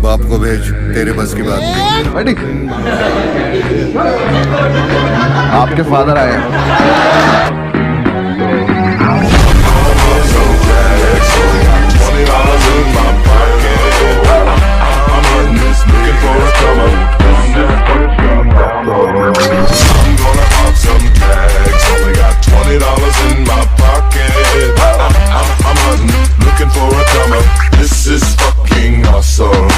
बाप को भेज, तेरे बस की बात नहीं। आपके फादर आए हैं। This is fucking awesome.